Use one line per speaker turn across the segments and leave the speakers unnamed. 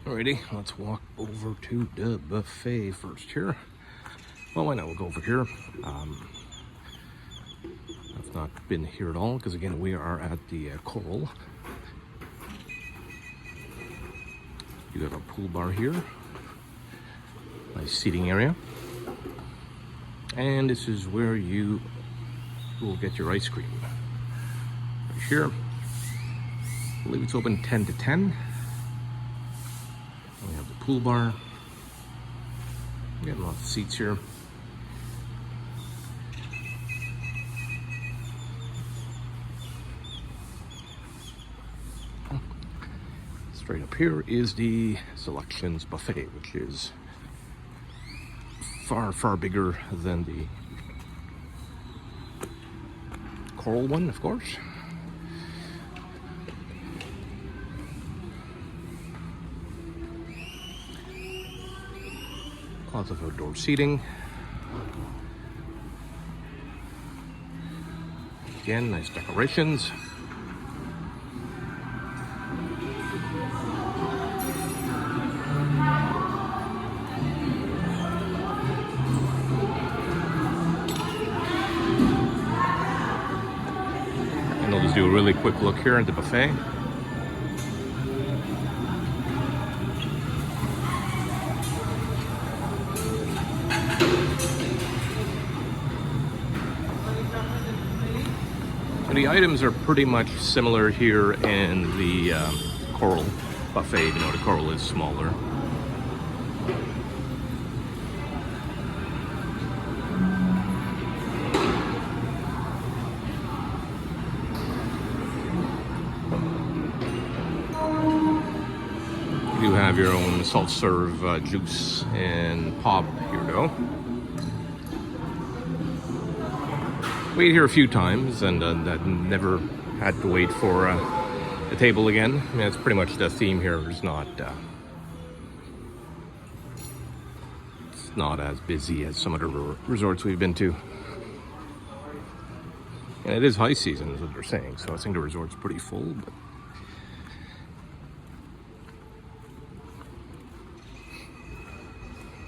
Alrighty, let's walk over to the buffet first here. Well, why not? We'll go over here. I've not been here at all because, again, we are at the Coral. You got a pool bar here. Nice seating area. And this is where you will get your ice cream. Right here. I believe it's open 10 to 10. We have the pool bar. We got lots of seats here. Straight up here is the Selections Buffet, which is far, far bigger than the Coral one, of course. Lots of outdoor seating. Again, nice decorations. And I'll just do a really quick look here at the buffet. The items are pretty much similar here in the Coral buffet. You know, the Coral is smaller. You do have your own self-serve juice and pop here though. Wait here a few times and that never had to wait for a table again. I mean, that's pretty much the theme here. It's not as busy as some other resorts we've been to. And it is high season is what they're saying, so I think the resort's pretty full. But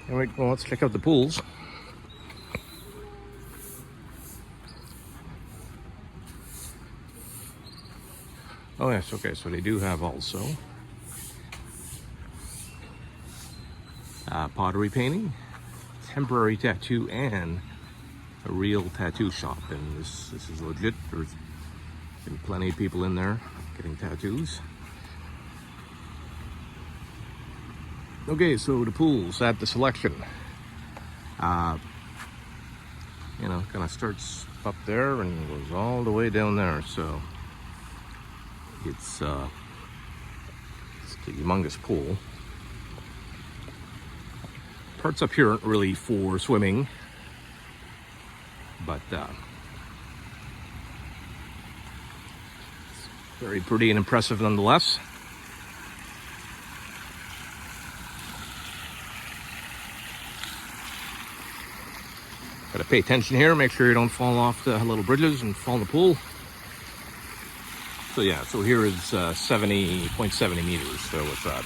anyway, well, let's check out the pools. Oh yes, okay, so they do have also pottery painting, temporary tattoo, and a real tattoo shop. And this is legit. There's been plenty of people in there getting tattoos. Okay, so the pools at the Selection. You know, kind of starts up there and goes all the way down there. So it's a humongous pool. Parts up here aren't really for swimming, but it's very pretty and impressive nonetheless. Got to pay attention here, make sure you don't fall off the little bridges and fall in the pool. So yeah, so here is 70.70 meters, so what's that?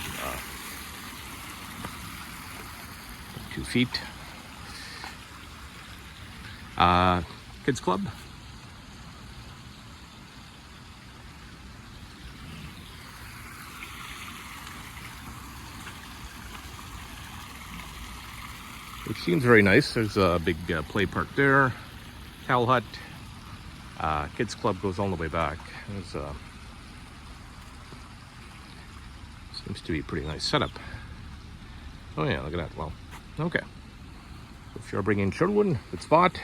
2 feet. Kids Club. Which seems very nice. There's a big play park there. Cow hut. Kids Club goes all the way back. There's seems to be a pretty nice setup. Oh yeah, look at that. Well, okay. So if you're bringing children, good spot.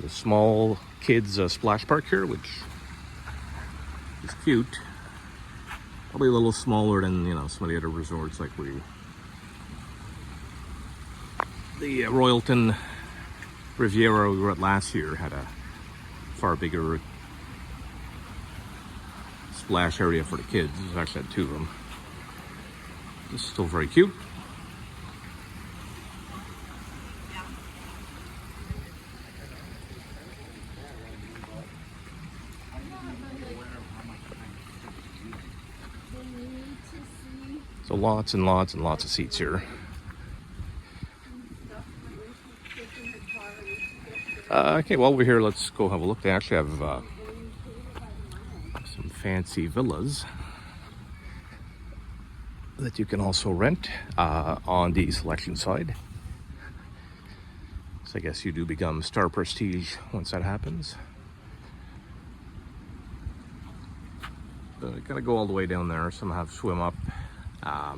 The small kids splash park here, which is cute. Probably a little smaller than, you know, some of the other resorts like the Royalton Riviera we were at last year had a far bigger splash area for the kids. There's actually 2 of them. This is still very cute. So lots and lots and lots of seats here. Okay, while we're here, let's go have a look. They actually have some fancy villas that you can also rent on the selection side. So I guess you do become Star Prestige once that happens. Gotta go all the way down there. Some have swim up. I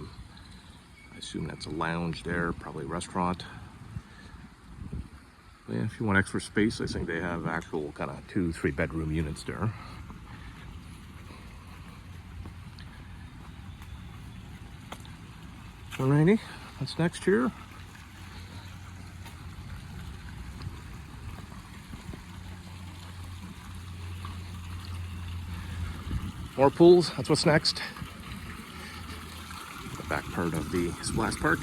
assume that's a lounge there, probably a restaurant. Yeah, if you want extra space, I think they have actual kind of 2-3 bedroom units there. Alrighty, what's next here? More pools, that's what's next. The back part of the splash park.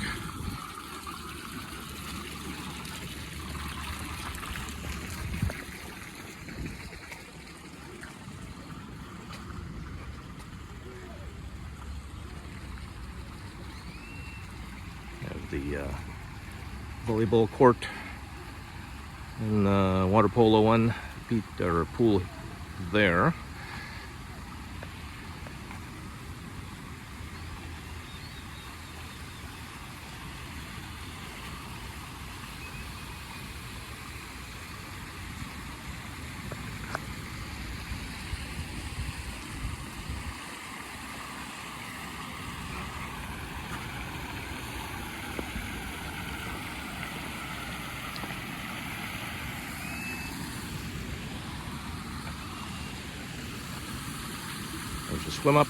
Have the volleyball court and the water polo one, or pool there. There's a swim up.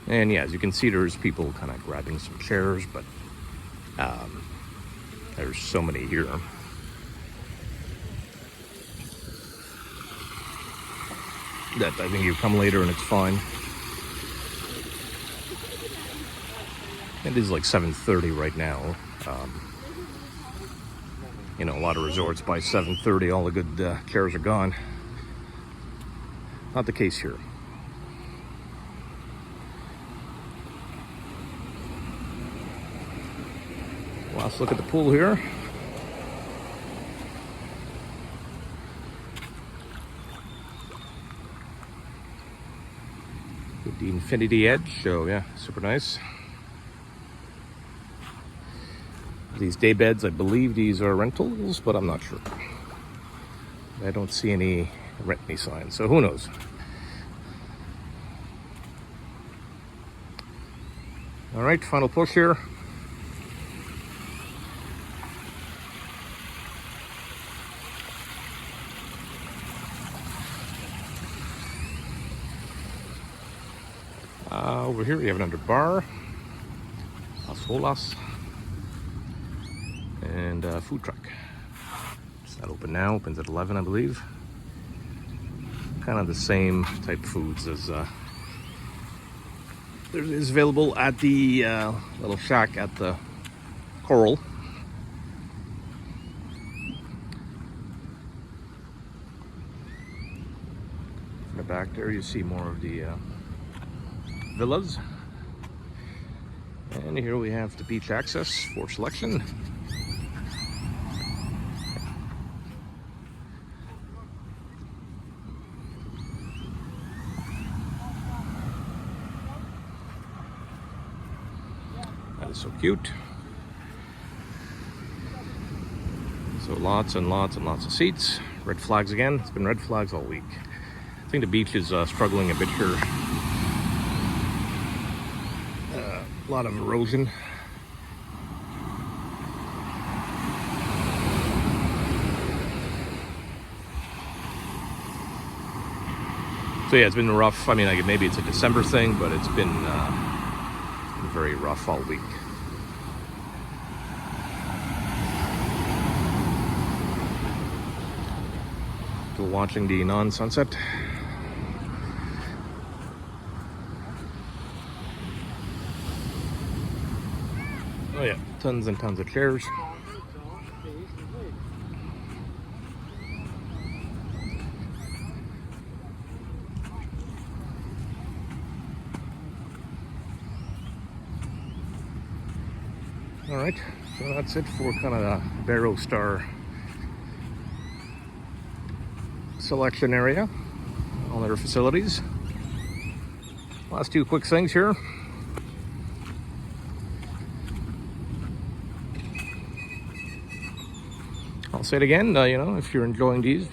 And yeah, as you can see, there's people kind of grabbing some chairs, but there's so many here. That I think you come later and it's fine. It is like 7:30 right now. You know, a lot of resorts by 7:30, all the good chairs are gone. Not the case here. Well, let's look at the pool here. With the infinity edge, so yeah, super nice. These day beds, I believe these are rentals, but I'm not sure. I don't see any rent me signs, so who knows? All right, final push here. Over here we have another bar, Las Olas, and a food truck. It's not open now, opens at 11, I believe. Kind of the same type of foods as there is available at the little shack at the Coral. In the back there you see more of the villas. And here we have the beach access for selection. That is so cute. So lots and lots and lots of seats. Red flags again. It's been red flags all week. I think the beach is struggling a bit here. A lot of erosion. So yeah, it's been rough. I mean, like maybe it's a December thing, but it's been very rough all week. Still watching the non-sunset. Oh yeah, tons and tons of chairs. All right, so that's it for kind of the Iberostar selection area, all their facilities. Last two quick things here. I'll say it again, you know, if you're enjoying these,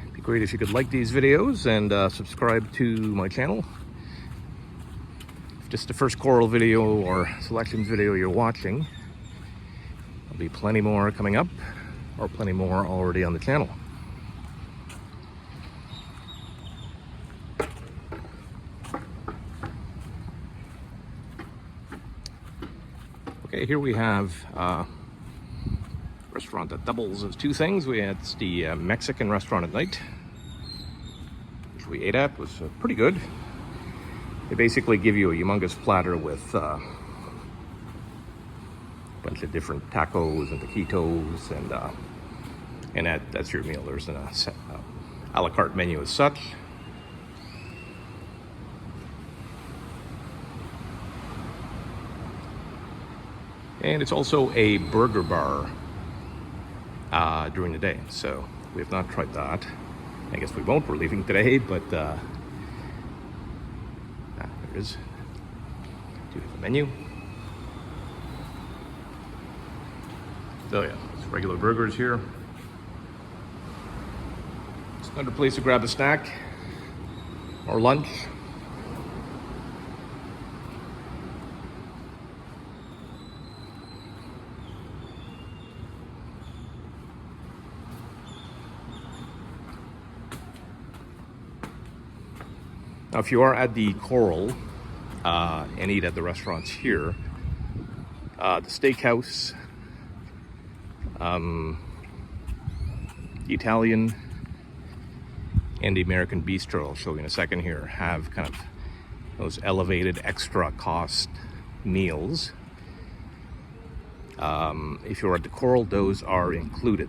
it'd be great if you could like these videos and subscribe to my channel. If just the first coral video or selections video you're watching, there'll be plenty more coming up, or plenty more already on the channel. Okay, here we have restaurant that doubles as two things. We had the Mexican restaurant at night, which we ate at. It was pretty good. They basically give you a humongous platter with a bunch of different tacos and taquitos, and that's your meal. There's an a la carte menu as such. And it's also a burger bar during the day, so we have not tried that. I guess we won't. We're leaving today, but there it is. Do have a menu. So yeah, it's regular burgers here. It's another place to grab a snack or lunch. Now, if you are at the Coral and eat at the restaurants here, the steakhouse, the Italian, and the American Bistro, I'll show you in a second here, have kind of those elevated extra cost meals. If you're at the Coral, those are included.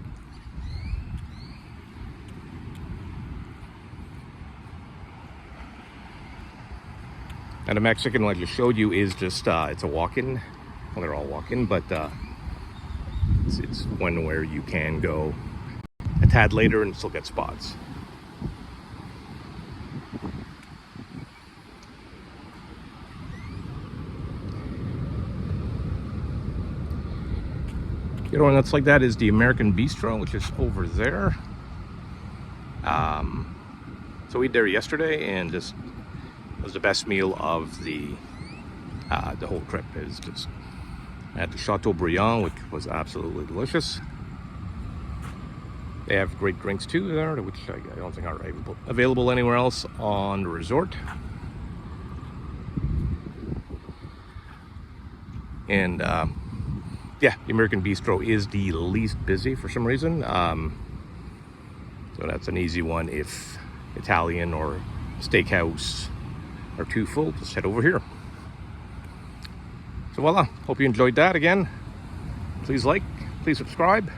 And the Mexican, like I just showed you, is just, it's a walk-in. Well, they're all walk-in, but it's one where you can go a tad later and still get spots. The other one that's like that is the American Bistro, which is over there. So we ate there yesterday, and just was the best meal of the whole trip. Is just at the Chateaubriand, which was absolutely delicious. They have great drinks too there, which I don't think are available anywhere else on the resort. And yeah, the American Bistro is the least busy for some reason. So that's an easy one if Italian or steakhouse are too full, just head over here. So voila, hope you enjoyed that. Again, please like, please subscribe.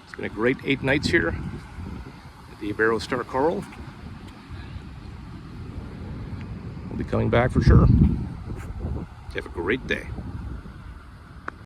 It's been a great 8 nights here at the Iberostar Coral. We'll be coming back for sure. Have a great day.